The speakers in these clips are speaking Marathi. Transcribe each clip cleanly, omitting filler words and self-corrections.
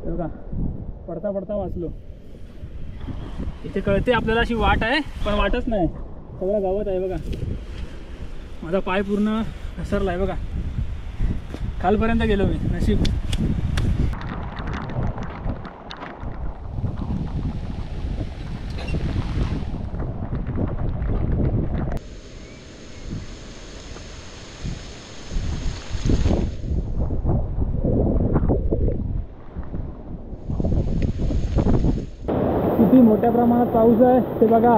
बघा पडता पडता वाचलो. इथे कळते आपल्याला अशी वाट आहे पण वाटच नाही, सगळं गावात आहे. बघा माझा पाय पूर्ण घसरला आहे बघा, खालपर्यंत गेलो मी. नशीब किती मोठ्या प्रमाणात पाऊस आहे ते बघा.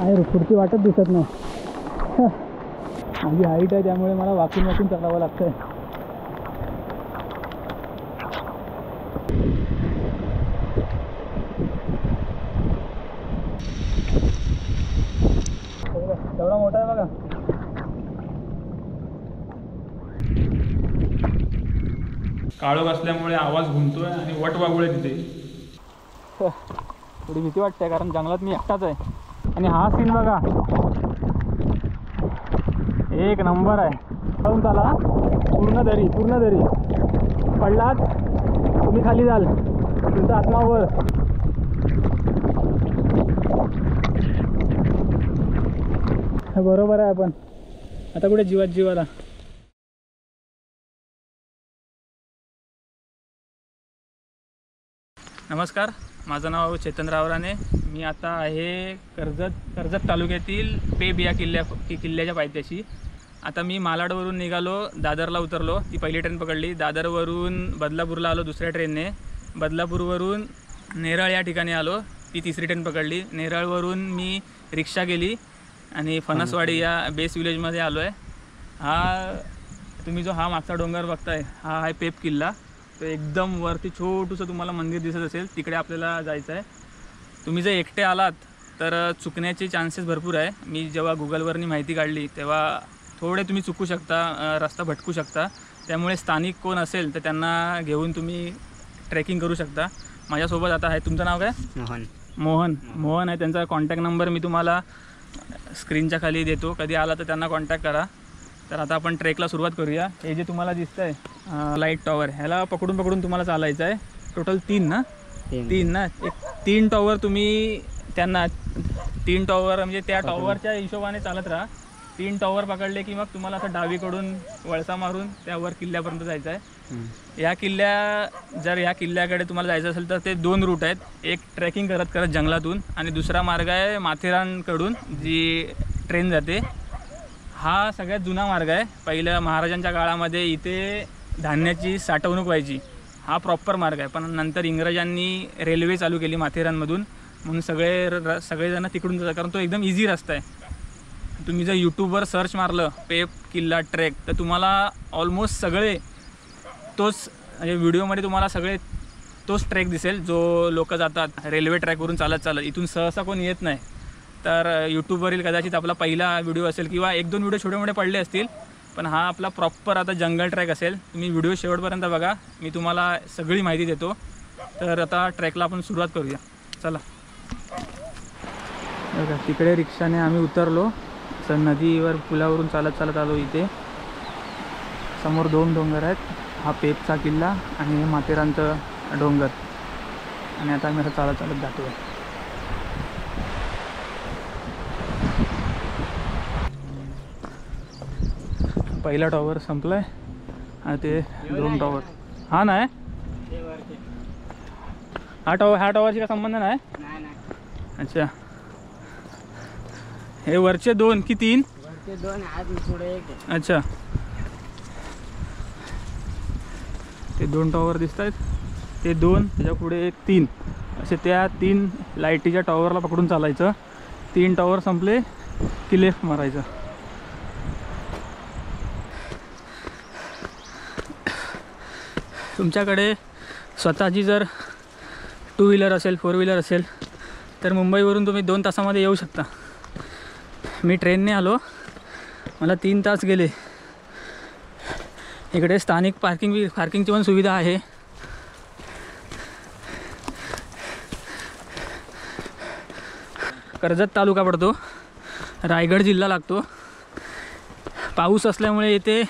आहे पुढची वाटच दिसत नाही. माझी हाईट आहे त्यामुळे मला वाकून वाकून चालावं लागतंय. एवढा मोठा आहे बघा. काळोख असल्यामुळे आवाज घुमतोय आणि वट वागुळे तिथे. थोडी भीती वाटते कारण जंगलात मी एकटाच आहे. आणि हा सीन बघा एक नंबर आहे. जाऊन चाला पूर्ण दरी पडलात तुम्ही खाली जाल, तुमचा आत्मावर. बरोबर आहे. आपण आता कुठे जीवाला. नमस्कार, माझं नाव चेतन रावराने. मी आता आहे कर्जत तालुक्यातील पेब या किल्ल्याच्या पायथ्याशी. आता मी मालाडवरून निघालो, दादरला उतरलो. ती पहिली ट्रेन पकडली. दादरवरून बदलापूरला आलो दुसऱ्या ट्रेनने. बदलापूरवरून नेरळ या ठिकाणी आलो, ती तिसरी ट्रेन पकडली. नेरळवरून मी रिक्षा गेली आणि फणसवाडी या बेस विलेजमध्ये आलो आहे. तुम्ही जो मागचा डोंगर बघताय हा आहे पेब किल्ला. तो एकदम वरती छोटूसं तुम्हाला मंदिर दिसत असेल, तिकडे आपल्याला जायचं आहे. तुम्ही जर एकटे आलात तर चुकण्याचे चान्सेस भरपूर आहे. मी जेव्हा गुगलवरनी माहिती काढली तेव्हा थोडे तुम्ही चुकू शकता, रस्ता भटकू शकता. त्यामुळे स्थानिक कोण असेल तर त्यांना घेऊन तुम्ही ट्रेकिंग करू शकता. माझ्यासोबत आता आहे, तुमचं नाव काय? मोहन आहे. त्यांचा कॉन्टॅक्ट नंबर मी तुम्हाला स्क्रीनच्या खाली देतो. कधी आला तर त्यांना कॉन्टॅक्ट करा. तर आता आपण ट्रेकला सुरुवात करूया. हे जे तुम्हाला दिसतं आहे लाईट टॉवर, ह्याला पकडून तुम्हाला चालायचं आहे. टोटल 3 ना? 3 ना? 3 टॉवर तुम्ही त्यांना 3 टॉवर म्हणजे त्या टॉवरच्या हिशोबाने चालत राहा. 3 टॉवर पकडले की मग तुम्हाला असं डावीकडून वळसा मारून त्यावर किल्ल्यापर्यंत जायचं आहे. या किल्ल्याकडे तुम्हाला जायचं असेल तर ते 2 रूट आहेत. एक ट्रेकिंग करत जंगलातून आणि दुसरा मार्ग आहे माथेरानकडून जी ट्रेन जाते. हा सगळ्यात जुना मार्ग आहे. पहिलं महाराजांच्या काळामध्ये इथे धान्याची साठवणूक व्हायची. हा प्रॉपर मार्ग आहे. पण नंतर इंग्रजांनी रेल्वे चालू केली माथेरानमधून, म्हणून सगळेजण तिकडून जातात कारण तो एकदम इझी रस्ता आहे. तुम्ही जर यूट्यूबवर सर्च मारलं पेब किल्ला ट्रेक तर तुम्हाला ऑलमोस्ट सगळे तोच म्हणजे व्हिडिओमध्ये तुम्हाला सगळे तोच ट्रेक दिसेल जो लोक जातात रेल्वे ट्रॅकवरून चालत. इथून सहसा कोणी येत नाही. तर यूट्यूबवरील कदाचित आपला पहिला व्हिडिओ असेल किंवा 1-2 व्हिडिओ छोटे मोठे पडले असतील, पण हा आपला प्रॉपर आता जंगल ट्रॅक असेल. तुम्ही व्हिडिओ शेवटपर्यंत बघा, मी तुम्हाला सगळी माहिती देतो. तर आता ट्रॅकला आपण सुरुवात करूया, चला. बघा तिकडे रिक्षाने आम्ही उतरलो, नदीवर पुलावरून चालत आलो. इथे समोर 2 डोंगर आहेत, हा पेबचा किल्ला आणि हे माथेरानचं डोंगर. आणि आता आम्ही असं चालत जातो आहे. पहिला टॉवर संपलाय आणि ते 2 टॉवर. हा नाही, हा टॉवरशी काय संबंध नाही. अच्छा, हे वरचे 2 की 3? वरचे 2, आज पुढे 1. अच्छा, ते 2 टॉवर दिसत आहेत. ते 2, त्याच्या पुढे 1, 3 असे त्या 3 लाईटीच्या टॉवरला पकडून चालायचं. 3 टॉवर संपले की लेफ्ट मारायचं. तुमच्याकडे स्वतःची जर 2 व्हीलर असेल, 4 व्हीलर असेल तर मुंबईवरून तुम्ही 2 तासामध्ये येऊ शकता. मी ट्रेनने आलो, मला 3 तास गेले. इकडे स्थानिक पार्किंगची पण सुविधा आहे. कर्जत तालुका पडतो, रायगड जिल्हा लागतो. पाऊस असल्यामुळे इथे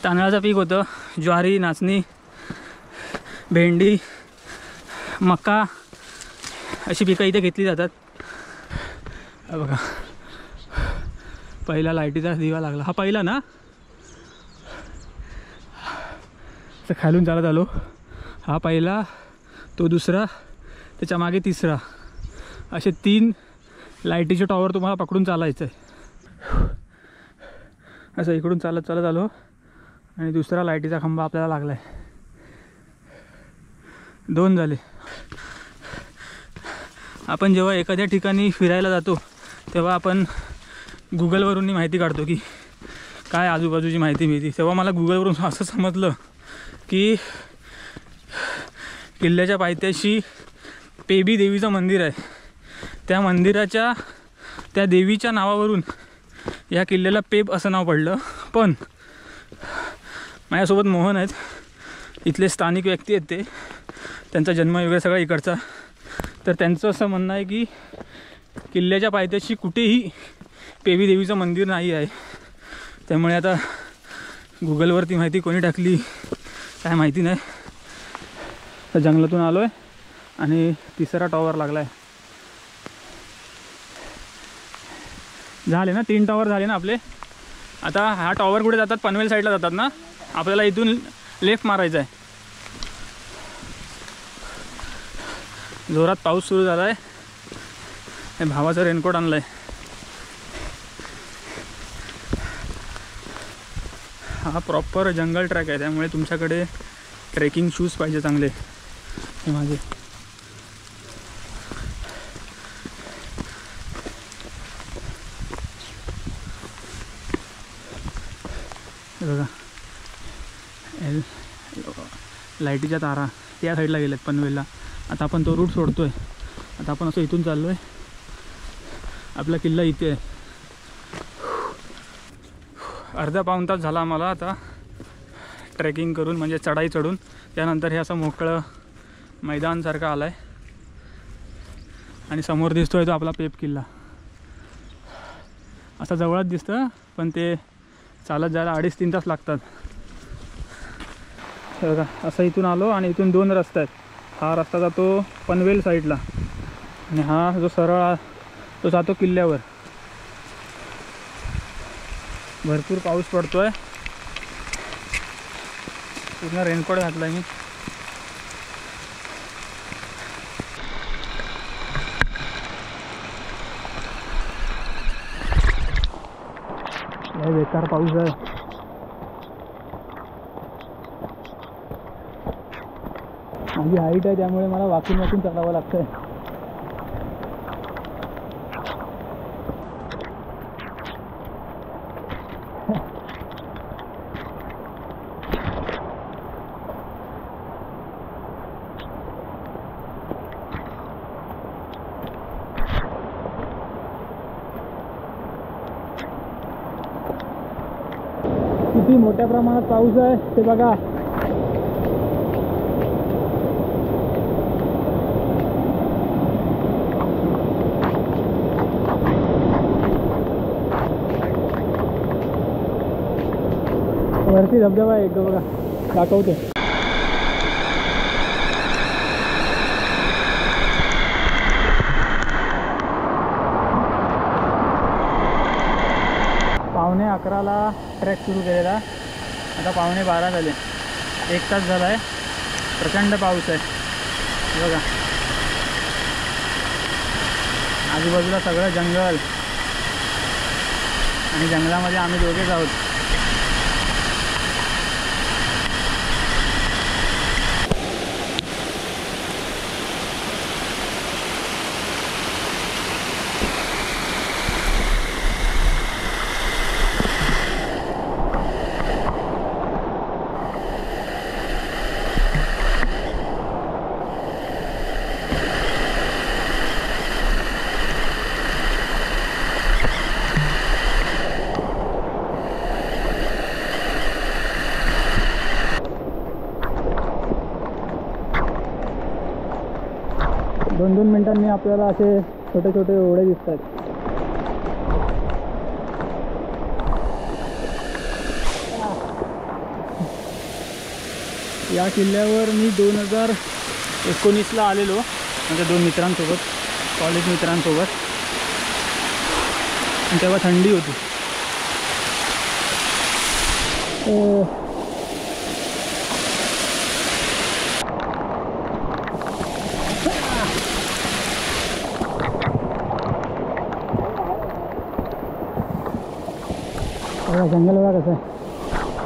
तांदळाचं पीक होतं, ज्वारी, नाचणी, भेंडी, मका अशी पिकं इथे घेतली जातात. बघा पहिला लाईटीचा दिवा लागला, हा पहिला ना. तर खालून चालत आलो, हा पहिला, तो दुसरा, त्याच्या मागे तिसरा, असे 3 लाईटीचे टॉवर तुम्हाला पकडून चालायचं आहे. असं इकडून चालत चालत आलो आणि दुसरा लाईटीचा खांबा आपल्याला लागला आहे. 2 झाले. आपण जेव्हा एखाद्या ठिकाणी फिरायला जातो तेव्हा आपण गुगलवरून माहिती काढतो की काय आजूबाजूची माहिती मिळते. तेव्हा मला गुगलवरून असं समजलं की किल्ल्याच्या पायथ्याशी पेबी देवीचं मंदिर आहे. त्या मंदिराच्या, त्या देवीच्या नावावरून या किल्ल्याला पेब असं नाव पडलं. पण माझ्यासोबत मोहन आहेत, इथले स्थानिक व्यक्ती आहेत, ते त्यांचा जन्म वगैरे सगळा इकडचा. तर त्यांचं असं म्हणणं आहे की किल्ल्याच्या पायथ्याशी कुठेही पेबी देवीचं मंदिर नाही आहे. त्यामुळे आता गुगलवरती माहिती कोणी टाकली काय माहिती नाही. तर जंगलातून आलो आहे आणि तिसरा टॉवर लागला आहे. झाले ना 3 टॉवर झाले ना आपले. आता हा टॉवर कुठे जातात, पनवेल साईडला जातात ना. आपल्याला इथून लेफ्ट मारायचा आहे. जोरात पाऊस सुरू झाला आहे. भावाचं रेनकोट आणलं आहे. हा प्रॉपर जंगल ट्रॅक आहे, त्यामुळे तुमच्याकडे ट्रेकिंग शूज पाहिजे चांगले. हे माझे बघा, लाईटीच्या तारा त्या साईडला गेल्यात पनवेलला. आता आपण तो रूट सोडतो आहे. आता आपण असं इथून चाललो आहे. आपला किल्ला इथे आहे. अर्धा पाऊण तास झाला आम्हाला आता ट्रेकिंग करून, म्हणजे चढाई चढून. त्यानंतर हे असं मोकळं मैदानसारखं आलं आहे आणि समोर दिसतो आहे तो आपला पेब किल्ला. असा जवळच दिसतं, पण ते चालत जायला 2.5-3 तास लागतात. बघा असं इथून आलो आणि इथून 2 रस्ते आहेत. हा रस्ता जातो पनवेल साईडला आणि हा जो सरळ तो जातो किल्ल्यावर. भरपूर पाऊस पडतो आहे. पूर्ण रेनकोट घातला आहे मी. लय बेकार पाऊस आहे. माझी हाईट आहे त्यामुळे मला वाकून वाकून चालावं लागतं आहे. किती मोठ्या प्रमाणात पाऊस आहे ते बघा. वरती धबधबा आहे एक बघा, दाखवते. पावणे 11ला ट्रेक सुरू केलेला, आता पावणे 12 झाले. 1 तास झाला आहे. प्रचंड पाऊस आहे बघा. आजूबाजूला सगळं जंगल आणि जंगलामध्ये आम्ही दोघेच आहोत. दोन 2 मिनिटांनी आपल्याला असे छोटे छोटे ओढे दिसतात. या किल्ल्यावर मी 2019ला आलेलो माझ्या 2 मित्रांसोबत, कॉलेज मित्रांसोबत, आणि तेव्हा थंडी होती. जंगल बघा कसं आहे,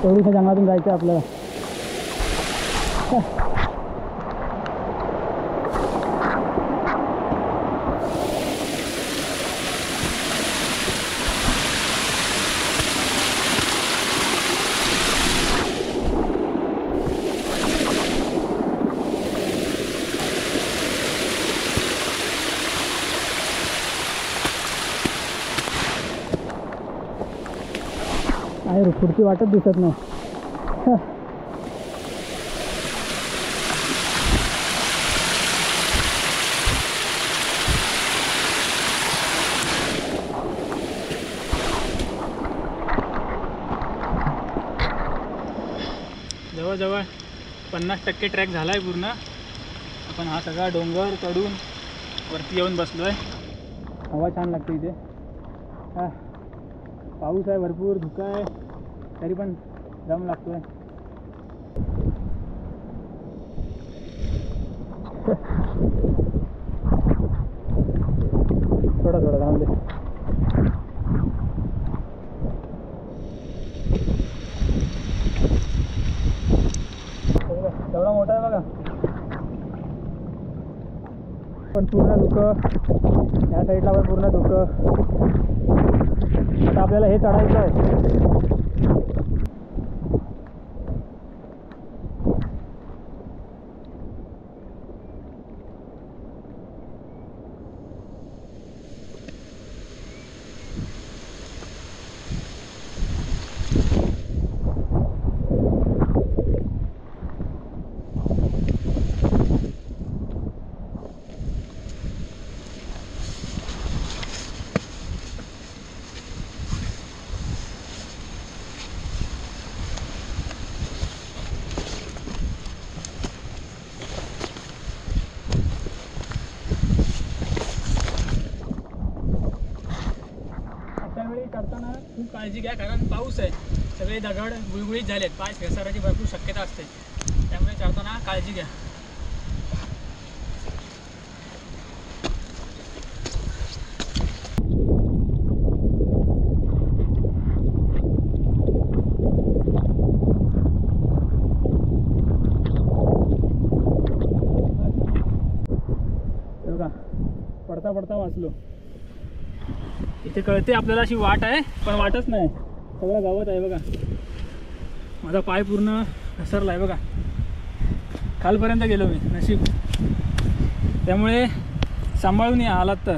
तेवढीच्या जंगलातून जायचं आपल्याला. आहे पुढची वाटत दिसत नाही. जवळजवळ 50% ट्रॅक झाला आहे पूर्ण. आपण हा सगळा डोंगर चढून वरती येऊन बसलो आहे. हवा छान लागते इथे. पाऊस आहे, भरपूर धुकं आहे, तरी पण दम लागतो आहे. थोडा थोडा जाऊन दे. एवढा मोठा आहे बघा, पण पूर्ण धुकं. या साईडला पण पूर्ण धुकं. आता आपल्याला हे चढायचं आहे. चढताना खूप काळजी घ्या, कारण पाऊस आहे, सगळे दगड गुळगुळीत झालेत, पाय घसरायची भरपूर शक्यता असते, त्यामुळे चढताना काळजी घ्या. बघा पडता पडता वाचलो. इथे कळते आपल्याला अशी वाट आहे, पण वाटच नाही, सगळं गावात आहे. बघा माझा पाय पूर्ण घसरला आहे बघा, खालपर्यंत गेलो मी, नशीब. त्यामुळे सांभाळून या आलात तर.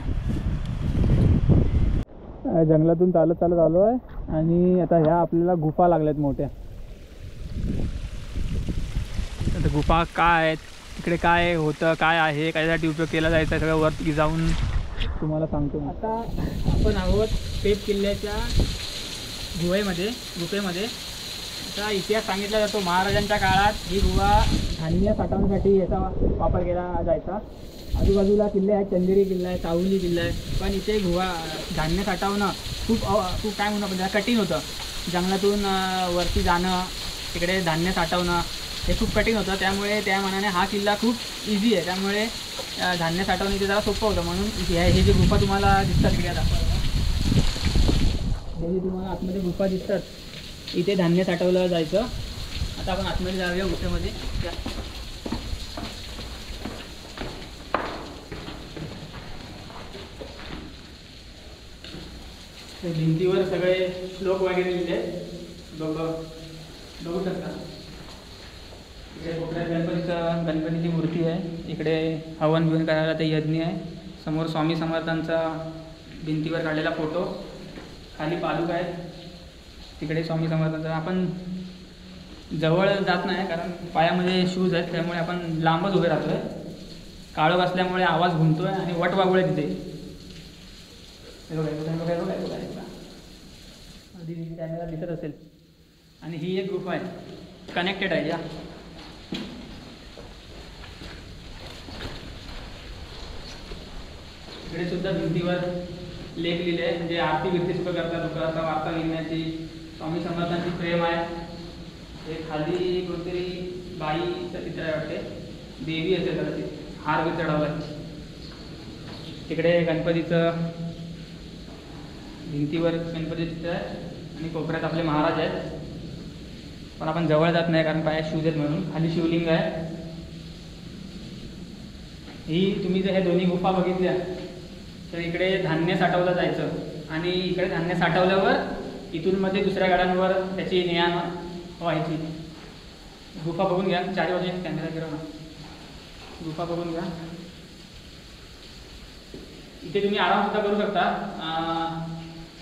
जंगलातून चालत चालत आलो आहे, आणि आता ह्या आपल्याला गुफा लागल्यात मोठ्या. आता गुफा काय आहेत, तिकडे काय होतं, काय आहे, कशासाठी उपयोग केला जायचा, सगळं वरती जाऊन तुम्हाला सांगतो. आता आपण आहोत पेब किल्ल्याच्या गुफेमध्ये. आता इतिहास सांगितला जातो, महाराजांच्या काळात ही गुहा धान्य साठवण्यासाठी याचा वापर केला जायचा. आजूबाजूला किल्ले आहेत, चंदेरी किल्ला आहे, सावली किल्ला आहे, पण इथे गुहा धान्य साठवणं खूप काय म्हणू आपण त्याला, कठीण होतं. जंगलातून वरती जाणं, तिकडे धान्य साठवणं हे खूप कठीण होतं. त्यामुळे त्या मानाने हा किल्ला खूप इझी आहे, त्यामुळे धान्य साठवणं इथे जरा सोपं होतं. म्हणून हे जे गुफा तुम्हाला दिसतात इकडे दाखवायला, हे जे तुम्हाला आतमध्ये गुफा दिसतात, इथे धान्य साठवलं जायचं. आता आपण आतमध्ये जाऊया गुफेमध्ये. भिंतीवर सगळे श्लोक वगैरे लिहिले बघू शकता. इकडे कोपऱ्यात गणपतीची मूर्ती आहे, इकडे हवन बिवन करायला ते यज्ञ आहे. समोर स्वामी समर्थांचा भिंतीवर काढलेला फोटो, खाली पादुका आहे, तिकडे स्वामी समर्थांचा. आपण जवळ जात नाही कारण पायामध्ये शूज आहेत, त्यामुळे आपण लांबच उभे राहतोय. काळोख असल्यामुळे आवाज घुमतोय आणि वट वागुळे तिथे. कॅमेरा दिसत असेल. आणि ही एक गुफा आहे, कनेक्टेड आहे. या इकडे सुद्धा भिंतीवर लेख लिहिले आहे, म्हणजे आरती बिरती सुद्धा करतात, दुकानाचा वार्ता लिहिण्याची, स्वामी समर्थांची प्रेम आहे. हे खाली कोणतरी बाईचं चित्र आहे वाटते, देवी असेल कदाचित, हार बी चढवला आहे. तिकडे गणपतीचं भिंतीवर गणपतीचं चित्र आहे आणि कोपऱ्यात आपले महाराज आहेत, पण आपण जवळ जात नाही कारण पायात शूज आहेत म्हणून. खाली शिवलिंग आहे. ही तुम्ही जर हे दोन्ही गुफा बघितल्या तर इकडे धान्य साठवलं जायचं आणि इकडे धान्य साठवल्यावर इथून मध्ये दुसऱ्या गाड्यांवर त्याची ने-आण व्हायची. गुफा बघून घ्या, चारी बाजूने कॅमेरा फिरव ना, गुफा बघून घ्या. इथे तुम्ही आराम सुद्धा करू शकता,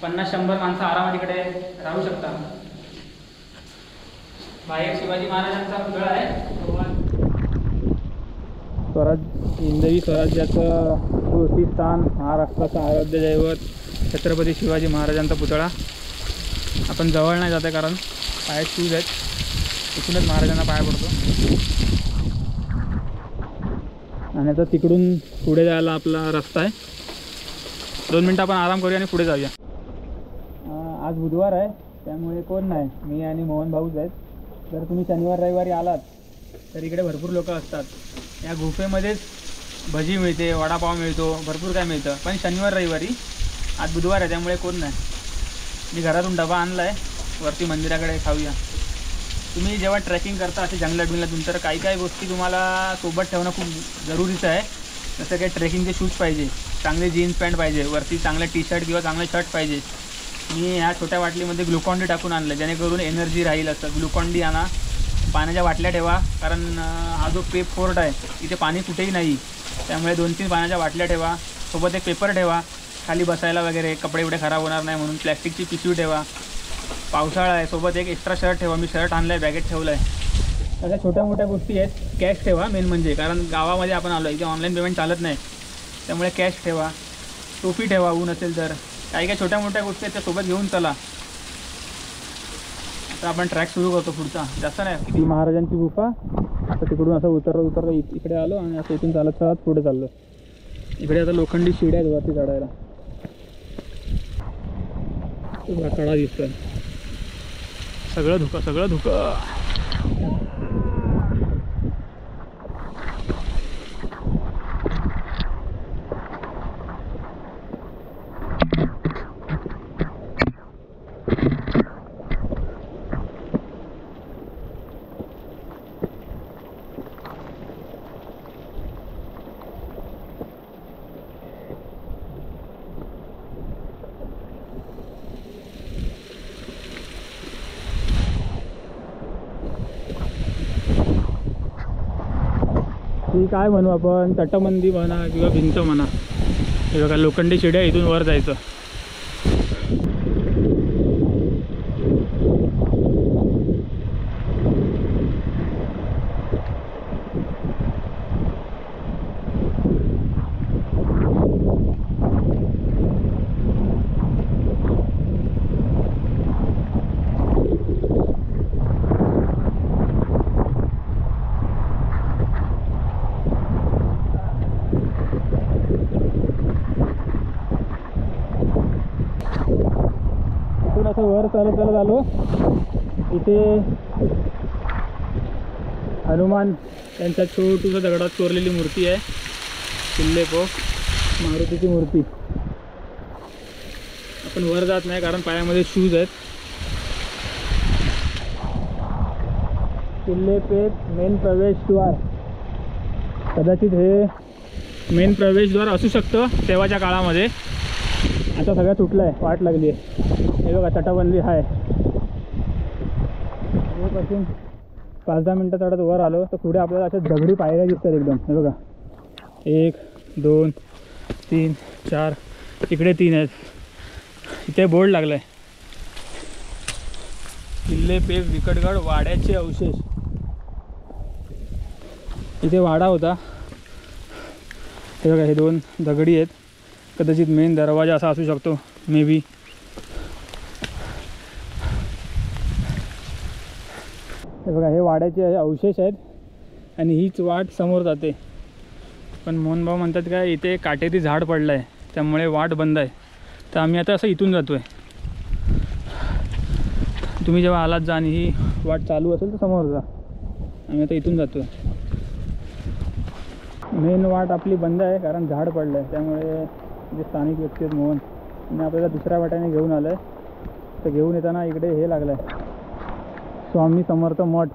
50-100 माणसं आरामात इकडे राहू शकता. बाहेर शिवाजी महाराजांचा पुतळा आहे, हिंदवी स्वराज्याचं मूर्तिस्थान, महाराष्ट्राचं आराध्य दैवत छत्रपती शिवाजी महाराजांचा पुतळा. आपण जवळ नाही जाते कारण पायात शूज आहेत, इथूनच महाराजांना पाया पडतो. आणि आता तिकडून पुढे जायला आपला रस्ता आहे. 2 मिनटं आपण आराम करूया आणि पुढे जाऊया. आज बुधवार आहे त्यामुळे कोण नाही, मी आणि मोहन भाऊच आहेत. जर तुम्ही शनिवार रविवारी आलात तर इकडे भरपूर लोक असतात. या गुफेमध्येच भजी मिळते, वडापाव मिळतो, भरपूर काय मिळतं. पण शनिवार रविवारी, आज बुधवार आहे त्यामुळे कोण नाही. मी घरातून डबा आणला आहे, वरती मंदिराकडे खाऊया. तुम्ही जेव्हा ट्रेकिंग करता असे जंगलात बिंगलातून तर काही काही गोष्टी तुम्हाला सोबत ठेवणं खूप जरुरीचं आहे. जसं काही ट्रेकिंगचे शूज पाहिजे, चांगले जीन्स पॅन्ट पाहिजे, वरती चांगले टी-शर्ट किंवा चांगले शर्ट पाहिजे. मी ह्या छोट्या बाटलीमध्ये ग्लुकॉन डी टाकून आणलं जेणेकरून एनर्जी राहील. असं ग्लुकॉन डी आणा, पाण्याच्या बाटल्या ठेवा कारण हा जो पेप फोर्ट आहे इथे पाणी कुठेही नाही, त्यामुळे 2-3 पाण्याच्या बाटल्या ठेवा. सोबत एक पेपर ठेवा खाली बसायला वगैरे, कपडे एवढे खराब होणार नाही म्हणून. प्लॅस्टिकची पिशवी ठेवा, पावसाळा आहे. सोबत एक एक्स्ट्रा शर्ट ठेवा, मी शर्ट आणलं आहे, बॅगेत ठेवलं आहे. अशा छोट्या मोठ्या गोष्टी आहेत. कॅश ठेवा मेन म्हणजे, कारण गावामध्ये आपण आलो इथे ऑनलाईन पेमेंट चालत नाही, त्यामुळे कॅश ठेवा. टोपी ठेवा ऊन असेल तर. काही काही छोट्या मोठ्या गोष्टी आहेत त्या सोबत घेऊन चला. आता आपण ट्रॅक सुरू करतो पुढचा, जास्त नाही. किती महाराजांची गुफा. आता तिकडून असं उतरलं इकडे आलो आणि असं इथून चालत पुढे चाललो. इकडे आता लोखंडी शिड्या आहेत वरती चढायला, कडा दिसतोय. सगळं धुकं. ती काय म्हणू आपण, तटबंदी म्हणा किंवा भिंत म्हणा. हे बघा लोखंडी शिड्या, इथून वर जायचं. वर चालत आलो. इथे हनुमान यांच्या छोटूसा दगडात कोरलेली मूर्ती आहे. किल्ले मारुतीची मूर्ती. आपण वर जात नाही कारण पायामध्ये शूज आहेत. किल्ले मेन प्रवेशद्वार, कदाचित हे मेन प्रवेशद्वार असू शकतं तेव्हाच्या काळामध्ये. आता सगळं तुटलं आहे, वाट लागली आहे. हे बघा तटबंदी आहे. पासून 5-10 मिनटं चढत वर आलो तर पुढे आपल्याला अशा दगडी पायऱ्या दिसतात एकदम. हे बघा 1, 2, 3, 4, इकडे 3 आहेत. इथे बोर्ड लागला आहे, किल्ले पेब विकटगड वाड्याचे अवशेष. इथे वाडा होता. हे बघा हे 2 दगडी आहेत, कदाचित मेन दरवाजा असा असू शकतो मे बी. हे बघा हे वाड्याचे अवशेष आहेत आणि हीच वाट समोर जाते. पण मोहनभाऊ म्हणतात काय इथे काटेरी झाड पडलं आहे, त्यामुळे वाट बंद आहे. तर आम्ही आता असं इथून जातो आहे. तुम्ही जेव्हा आलात जा आणि ही वाट चालू असेल तर समोर जा. आम्ही आता इथून जातो आहे. मेन वाट आपली बंद आहे कारण झाड पडलं आहे. त्यामुळे जे स्थानिक व्यक्ती आहेत मोहन आणि आपल्याला दुसऱ्या वाट्याने घेऊन आलं आहे. तर घेऊन येताना इकडे हे लागलं आहे, स्वामी समर्थ मठ.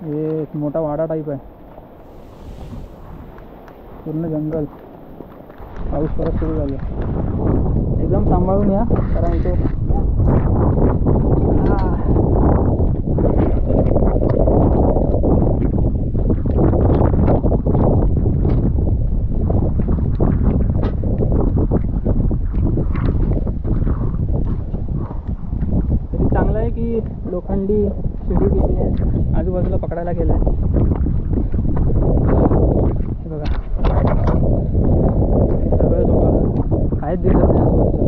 हे एक मोठा वाडा टाईप आहे, पूर्ण जंगल. पाऊस परत सुरू झाला. एकदम सांभाळून या कारण इथे तरी चांगलं आहे की लोखंडी शिडी केली आहे, आजूबाजूला पकडायला गेलं आहे. बघा सगळे लोक आहेत दिसत नाही आजूबाजूला.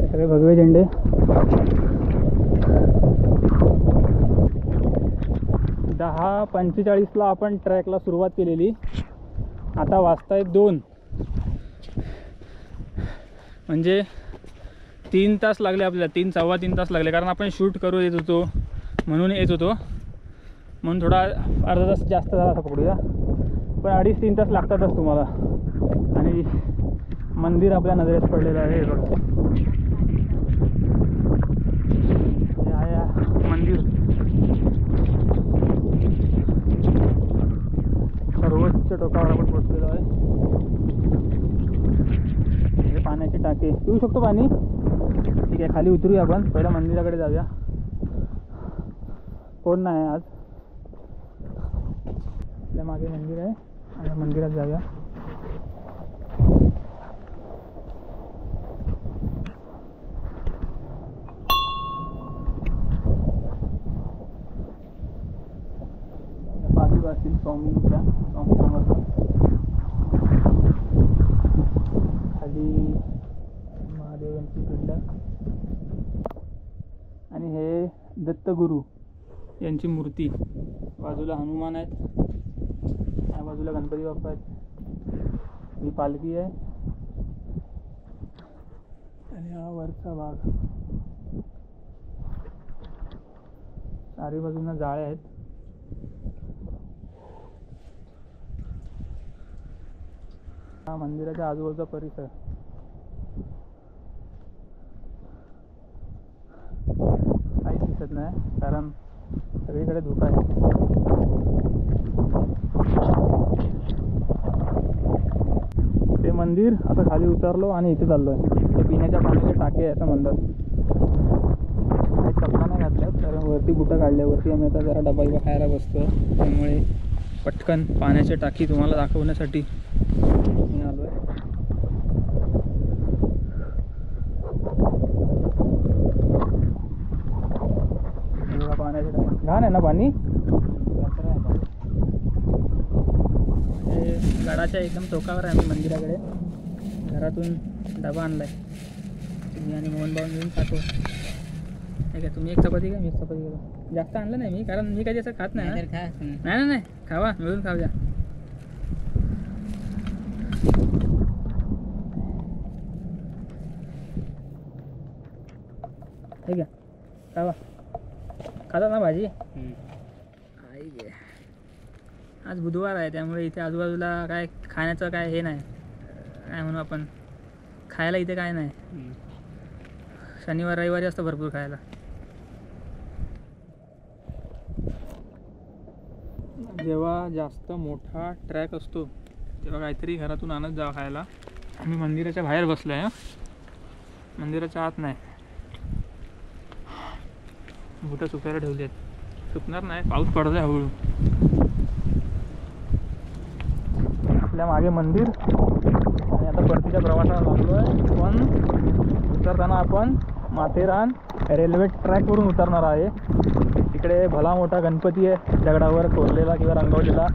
सगळे भगवे झेंडे. 10:45ला आपण ट्रॅकला सुरुवात केलेली. आता वाजतायत 2. म्हणजे 3 तास लागले आपल्याला. 3-3.25 तास लागले कारण आपण शूट करू येत होतो म्हणून येत होतो. म्हणून थोडा अर्धा तास जास्त झाला असं पकडूया. पण 2.5-3 तास लागतातच तुम्हाला. आणि मंदिर आपल्या नजरेत पडलेलं आहे. हे बघा, हे आहे मंदिर. सर्वोच्च टोकावर आपण पोहोचलेलो आहे. हे पाण्याची टाकी. पिऊ शकतो पाणी? ठीक आहे, खाली उतरूया आपण. पहिला मंदिराकडे जाऊया. कोण नाही आज. आपल्या मागे मंदिर आहे आणि मंदिरात जाऊया. बाजूला असतील स्वामींच्या, स्वामी समर्थ. खाली महादेवांची पिंड आणि हे दत्तगुरू यांची मूर्ती. बाजूला हनुमान आहेत, या बाजूला गणपती बाप्पा आहेत. ही पालखी आहे आणि हा वरचा भाग. चारी बाजूंना जाळे आहेत. हा मंदिराच्या आजूबाजूचा परिसर. काहीच दिसत नाही कारण सगळीकडे धुका आहे. ते मंदिर आता खाली उतरलो आणि इथे चाललो आहे. ते पिण्याच्या पाण्याचे टाके आहे असं म्हणतात. काही चपला नाही घातल्यात कारण वरती बुटं काढल्यावरती आम्ही आता जरा डबा बिबा खायला बसतो. त्यामुळे पटकन पाण्याची टाकी तुम्हाला दाखवण्यासाठी मी आलो आहे. पाण्याची टाकी घाण आहे ना पाणी. हे गडाच्या एकदम टोकावर आहे. आम्ही मंदिराकडे घरातून डबा आणला आहे. तुम्ही आणि मोहन भाऊ घेऊन खातो. ठीक आहे, तुम्ही एक चपाती घ्या, मी एक चपाती घेतो. जास्त आणलं नाही मी कारण मी कधी असं खात नाही. नाही नाही खावा, मिळून खाऊया. ठीक आहे, खावा. खाता ना भाजी. आई गे, आज बुधवार आहे त्यामुळे इथे आजूबाजूला काय खाण्याचं काय हे नाही. काय म्हणू आपण, खायला इथे काय नाही. शनिवार रविवारी असतं भरपूर खायला. जेव्हा जास्त मोठा ट्रॅक असतो तेव्हा काहीतरी घरातून आणत जावं खायला. आम्ही मंदिराच्या बाहेर बसलो आहे, मंदिराच्या आत नाही. बुटं सुकायला ठेवली आहेत. सुकणार नाही, पाऊस पडतोय हळूहळू. आपल्या मागे मंदिर आणि आता परतीच्या प्रवासाला लागलो आहे. पण उतरताना आपण माथेरान रेल्वे ट्रॅकवरून उतरणार आहे. इकडे भला मोठा गणपती आहे दगडावर कोरलेला किंवा रंगवलेला.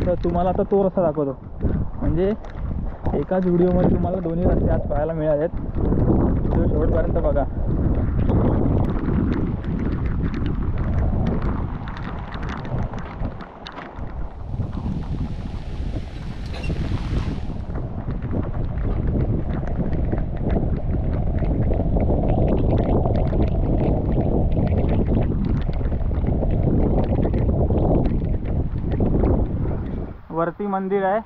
तर तुम्हाला आता तो रस्ता दाखवतो. म्हणजे एकाच व्हिडिओमध्ये तुम्हाला दोन्ही रस्ते आज पाहायला मिळालेत. व्हिडिओ शेवटपर्यंत बघा. वरती मंदिर आहे.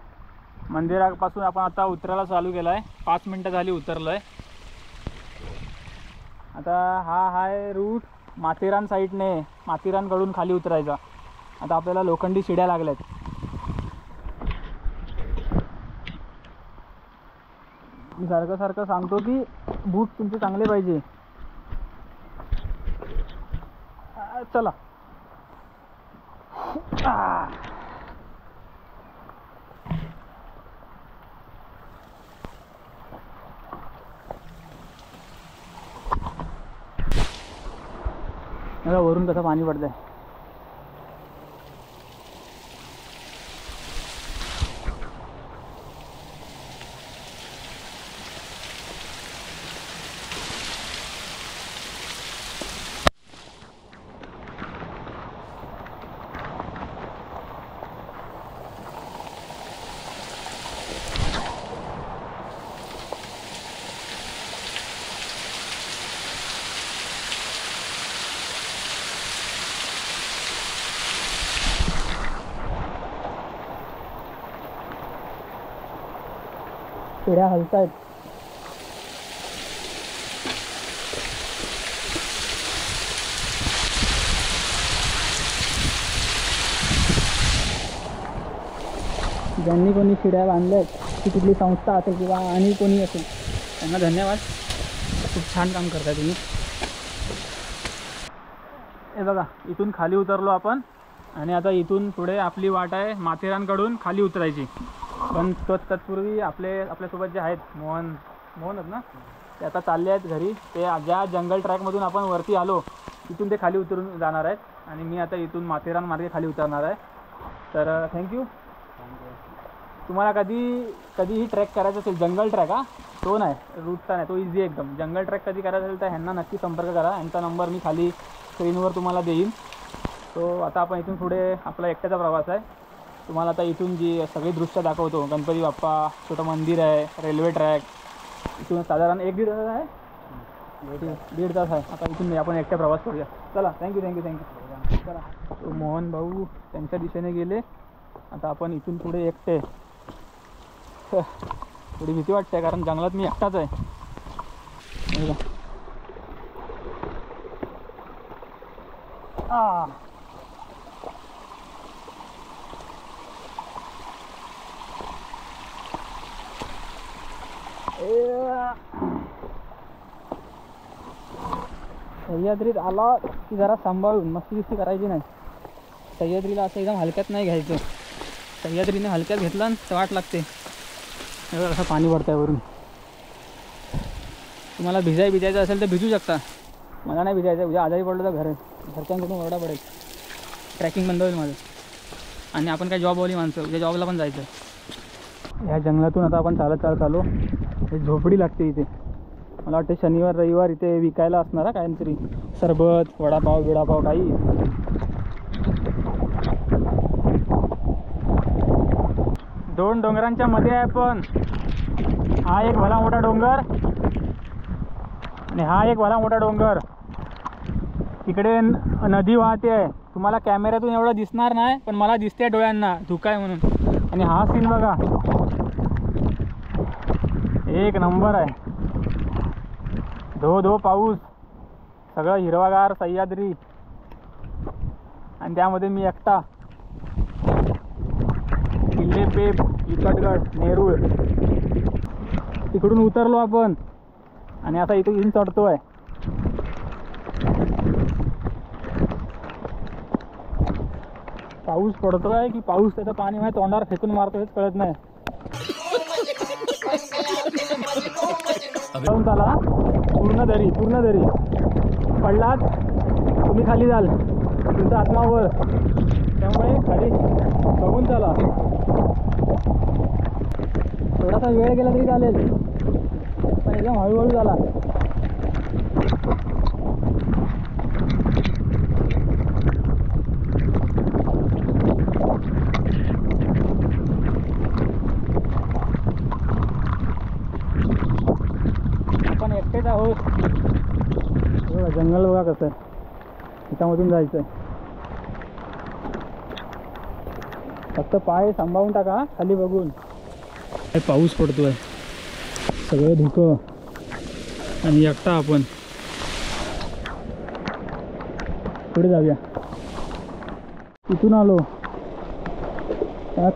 मंदिरापासून आपण आता उतरायला चालू केलं आहे. 5 मिनटं झाली उतरलो आहे. आता हा आहे रूट माथेरान साईडने, माथेरानकडून खाली उतरायचा. आता आपल्याला लोखंडी शिड्या लागल्यात. मी सारखं सांगतो की बूट तुमचे चांगले पाहिजे. चला. वरून कसं पाणी पडतंय. शिड्या हलतायत. ज्यांनी कोणी शिड्या बांधल्यात ती कुठली संस्था असेल किंवा आणि कोणी असेल त्यांना धन्यवाद. खूप छान काम करताय तुम्ही. हे बघा, इथून खाली उतरलो आपण आणि आता इथून पुढे आपली वाट आहे माथेरानकडून खाली उतरायची. पण तत्पूर्वी आपल्यासोबत जे आहेत मोहनच ना, ते आता चालले आहेत घरी. ते ज्या जंगल ट्रॅकमधून आपण वरती आलो तिथून ते खाली उतरून जाणार आहेत आणि मी आता इथून माथेरान मार्गे खाली उतरणार आहे. तर थँक्यू. तुम्हाला कधीही ट्रॅक करायचा असेल, जंगल ट्रॅक तो नाही, रूटचा नाही, तो इझी एकदम. जंगल ट्रॅक कधी करायचा असेल तर ह्यांना नक्की संपर्क करा. यांचा नंबर मी खाली स्क्रीनवर तुम्हाला देईन. तो आता आपण इथून पुढे आपला एकट्याचा प्रवास आहे. तुम्हाला आता इथून जी सगळी दृश्य दाखवतो. गणपती बाप्पा, छोटं मंदिर आहे, रेल्वे ट्रॅक. इथून साधारण 1-1.5 तास आहे, 1.5 तास आहे. आता इथून आपण एकट्या प्रवास करूया. चला. थँक्यू. चला. तो मोहन भाऊ त्यांच्या दिशेने गेले. आता आपण इथून पुढे एकटे. थोडी भीती वाटते कारण जंगलात मी एकटाच आहे. सह्याद्रीत आला की जरा सांभाळून मस्ती करायची नाही. सह्याद्रीला असं एकदम हलक्यात नाही घ्यायचं. सह्याद्रीने हलक्यात घेतला तर वाट लागते. असं पाणी पडतंय वरून. तुम्हाला भिजायचं असेल तर भिजू शकता. मला नाही भिजायचं. उद्या आजारी पडलं तर घरच्यांकडून ओरडा पडेल. ट्रॅकिंग बंद होईल माझं. आणि आपण काय जॉबवाली माणसं, उद्या जॉबला पण जायचं. ह्या जंगलातून आता आपण चालत आलो. हे झोपडी लागते इथे. मला वाटते शनिवार रविवार इथे विकायला असणार काहीतरी सरबत, वडापाव बिडापाव काही. दोन डोंगरांच्या मध्ये आहे पण. हा एक भला मोठा डोंगर आणि हा एक भला मोठा डोंगर. तिकडे नदी वाहते आहे. तुम्हाला कॅमेऱ्यातून एवढं दिसणार नाही पण मला दिसते डोळ्यांना धुका आहे म्हणून. आणि हा सीन बघा, एक नंबर आहे. धो पाऊस, सगळं हिरवागार सह्याद्री आणि त्यामध्ये मी एकटा. किल्ले पेब, विकटगड, नेरूळ. तिकडून उतरलो आपण आणि आता इथून चढतोय. पाऊस पडतोय की पाऊस त्याचं पाणी माझ्या तोंडावर फेकून मारतो हेच कळत नाही. चला, पूर्ण दरी पडलात तुम्ही खाली जाल, तुमचा आत्मावर. त्यामुळे खाली बघून चला. थोडासा वेळ गेला तरी चालेल पण एकदम हळूहळू झाला. आपण एकटेच आहोत. जंगल बघा कसं आहे. त्याच्यामधून जायचं आहे. फक्त पाय सांभाळून टाका खाली बघून. काय पाऊस पडतोय, सगळं धुकं आणि एकटा आपण. पुढे जाऊया. इथून आलो,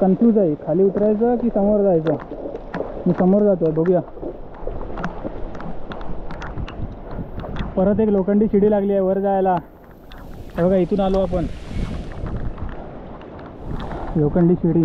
कन्फ्यूज आहे खाली उतरायचं की समोर जायचं. मी समोर जातोय, बघूया. परत एक लोखंडी शिडी लागली आहे वर जायला. हे बघा, इथून आलो आपण. लोखंडी शिडी.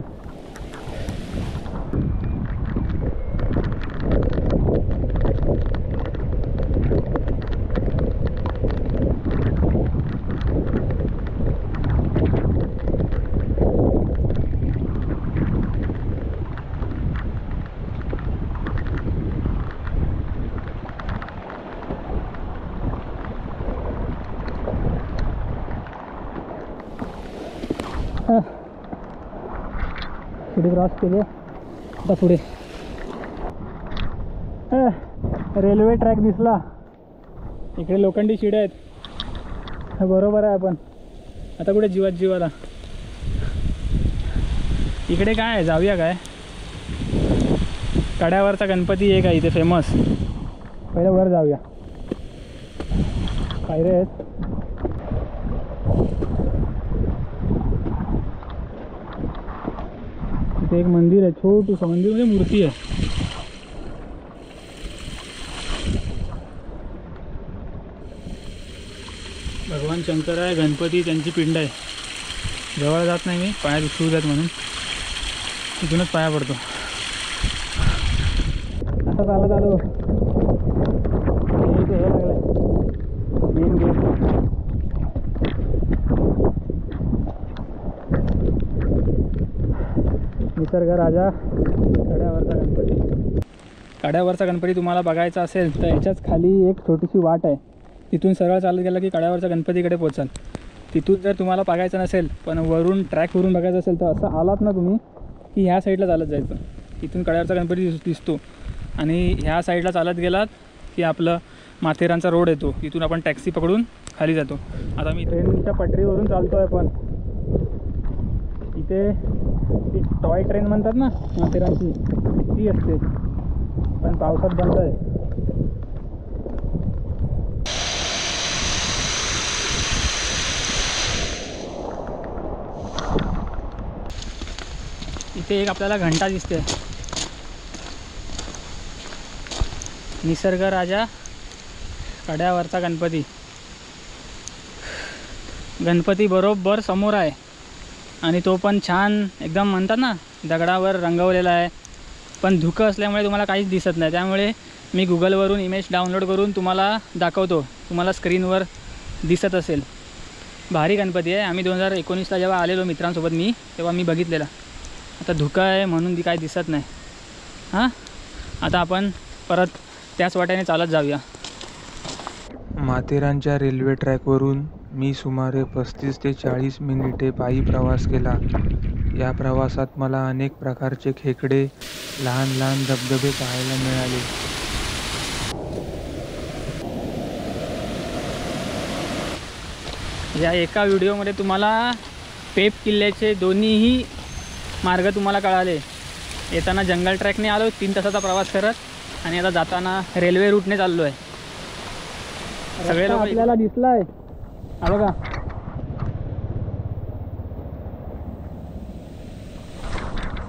शिडी क्रॉस केली. आता पुढे रेल्वे ट्रॅक दिसला. इकडे लोखंडी शिड्या आहेत. बरोबर आहे आपण. आता कुठे जीवात जीवाला. इकडे काय आहे, जाऊया काय. कड्यावरचा गणपती एक आहे इथे फेमस. पहिले वर जाऊया. पायऱ्या आहेत. इथे एक मंदिर आहे, छोटूसं मंदिर म्हणजे मूर्ती आहे. भगवान शंकर आहे, गणपती त्यांची पिंड आहे. जवळ जात नाही मी, पाया दुखू जात म्हणून. इथूनच पाया पडतो. आता चालत आलो. इथे हे लागलंय मेन गेट. निसर्ग राजा कड्यावरचा गणपती. कड्यावरचा गणपती तुम्हाला बघायचा असेल तर याच्याच खाली एक छोटीशी वाट आहे. तिथून सरळ चालत गेला की कड्यावरचा गणपतीकडे पोचाल. तिथून जर तुम्हाला बघायचं नसेल पण वरून ट्रॅकवरून बघायचं असेल तर असं आलात ना तुम्ही की ह्या साईडला चालत जायचं. इथून कड्यावरचा गणपती दिसतो आणि ह्या साईडला चालत गेलात की आपलं माथेरानचा रोड येतो. इथून आपण टॅक्सी पकडून खाली जातो. आता मी ट्रेनच्या पटरीवरून चालतो आहे. पण इथे ती टॉय ट्रेन म्हणतात ना माथेरानची, ती असते. पण पावसात बंद आहे. इथे एक आपल्याला घंटा दिसते. निसर्ग राजा कड्यावरचा गणपती. गणपती बरोबर समोर आहे आणि तो पण छान एकदम म्हणतात ना दगडावर रंगवलेला आहे. पण धुकं असल्यामुळे तुम्हाला काहीच दिसत नाही. त्यामुळे मी गुगलवरून इमेज डाउनलोड करून तुम्हाला दाखवतो. तुम्हाला स्क्रीनवर दिसत असेल. भारी गणपती आहे. आम्ही 2019ला जेव्हा आलेलो मित्रांसोबत तेव्हा मी बघितलेला. आता धुकं आहे म्हणून ती काही दिसत नाही. हां, आता आपण परत त्याच वाट्याने चालत जाऊया. माथेरानच्या रेल्वे ट्रॅकवरून मी सुमारे 35 ते 40 मिनिटे पायी प्रवास केला. या प्रवासात मला अनेक प्रकारचे खेकडे, लहान लहान धबधबे पाहायला मिळाले. या एका व्हिडिओमध्ये तुम्हाला पेब किल्ल्याचे दोन्हीही मार्ग तुम्हाला कळाले. येताना जंगल ट्रॅकने आलो 3 तासाचा प्रवास करत आणि आता जाताना रेल्वे रूटने चाललो आहे. सगळे लोक आपल्याला दिसलाय. हा बघा,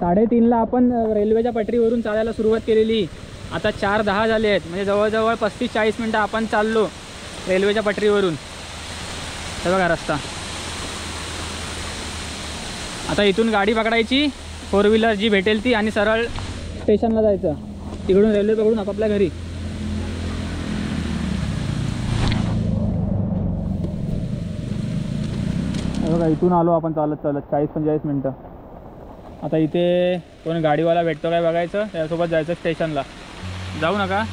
3:30ला आपण रेल्वेच्या पटरीवरून चालायला सुरुवात केलेली. आता 4:10 झाले आहेत. म्हणजे जवळजवळ 35-40 मिनटं आपण चाललो रेल्वेच्या पटरीवरून. हे बघा रस्ता. आता इथून गाडी पकडायची 4 व्हीलर जी भेटेल ती आणि सरळ स्टेशनला जायचं. तिकडून रेल्वे पकडून आपापल्या घरी. बघा इथून आलो आपण चालत चालत 40-45 मिनटं. आता इथे कोण गाडीवाला भेटतो काय बघायचं, त्यासोबत जायचं स्टेशनला. जाऊ नका.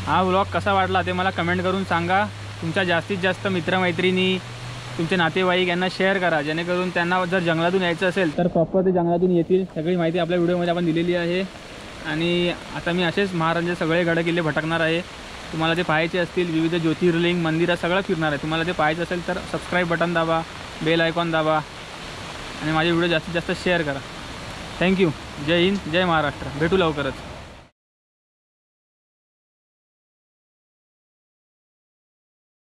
हा व्लॉग कसा वाटला ते मला कमेंट करून सांगा. तुमच्या जास्तीत जास्त मित्रमैत्रिणी, तुमचे नातेवाईक यांना शेअर करा, जेणेकरून त्यांना जर जंगलातून यायचं असेल तर प्रॉपर ते जंगलातून येतील. सगळी माहिती आपल्या व्हिडिओमध्ये आपण दिलेली आहे. आणि आता मी असेच महाराजांचे सगळे गडकिल्ले भटकणार आहे. तुम्हाला ते पाहायचे असतील, विविध ज्योतिर्लिंग मंदिरं सगळं फिरणार आहे. तुम्हाला ते पाहायचं असेल तर सबस्क्राईब बटन दाबा, बेल आयकॉन दाबा आणि माझे व्हिडिओ जास्तीत जास्त शेअर करा. थँक्यू. जय हिंद, जय महाराष्ट्र. भेटू लवकरच.